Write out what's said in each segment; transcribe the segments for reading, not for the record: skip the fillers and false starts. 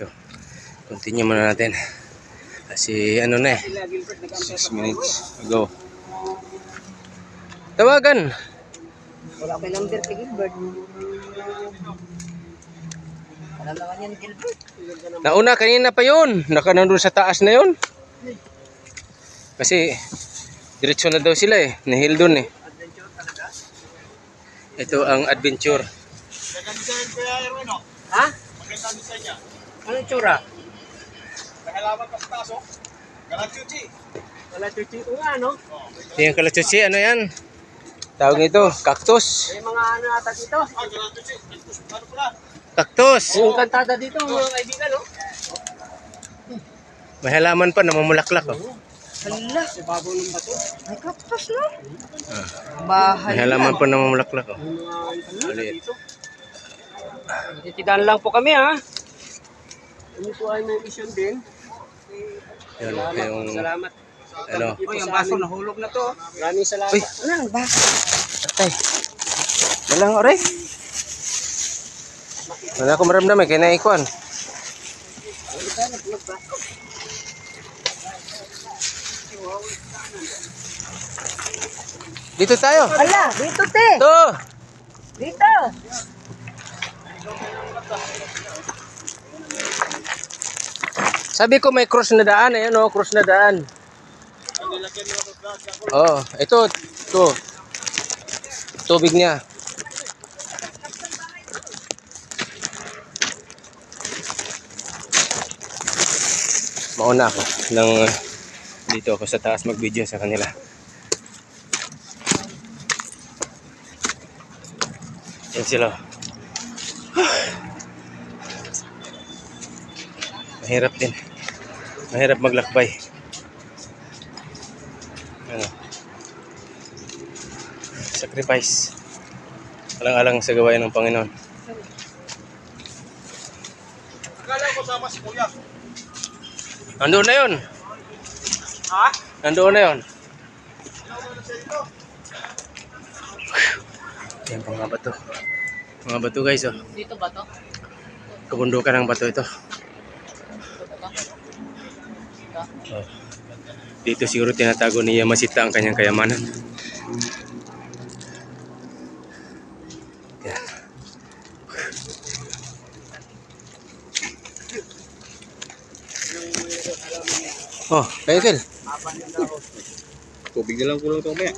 Ito. Continue muna natin. Kasi ano na eh. 6 minutes ago. Tawagan. Wala ko number kay Gilbert. Alam naman yan, Gilbert. Nauna kanina pa yun. Nandun sa taas na yun. Kasi diretso na daw sila eh. Nahil dun eh. Ito ang adventure. Ha? Anong tsura? Halaman pa sa taso. Galachuchi. Galachuchi ko nga, no? Ito yung kalachuchi. Ano yan? Tawag nito, cactus. May mga ano ata dito. Galachuchi. Ano pala? Cactus! Yung kantada dito, mga kaibigan, no? May halaman pa, namumulaklak oh. Hala. Sa babaw ng bato. May cactus, no? Bahay. May halaman pa namumulaklak oh. Maliit. Titigan lang po kami, ha? Ano po ay may mission din. Yan, yung Salamat. ano. Uy, ang baso nahulog na to. Maraming salamat. Uy. Ano ang baso? Atay. Walang ore. Wala ko maramdaman, kaya naikuan. Dito tayo. Hala, dito te. Ito. Dito. Sabi ko may cross na daan. Ayan o, cross na daan. Oh, ito. Tubig niya. Mauna ako dito ako sa taas mag-video sa kanila. Yan sila. Mahirap din. Mahirap maglakbay. Ano? Sacrifice. Alang-alang sa gawain ng Panginoon. Akala ko sama si Kuya. Nandoon na yun. Ha? Nandoon na yun. Yan pa mga bato. Mga bato guys oh. Dito ba to? Kabundukan ng bato ito. Oh. Dito siguro tinatago ni Yamasita ang kanyang kayamanan. Yan. Oh, kayo Phil. Tubig na lang kulang ito kaya.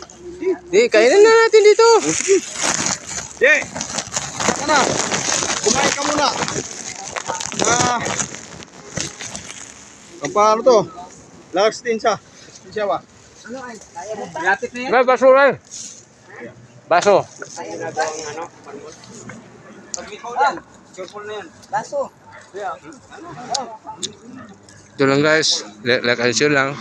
Di, kainin na natin dito. Ye! Ano? Kumain ka muna. Ang paano to? Last din siya. Siya ba? Ano ay? Lapit na yan. May baso rin. Baso. Kaya na daw ang ano? Pag ikaw yan, careful na yan. Baso. Ito lang guys. Like and share lang.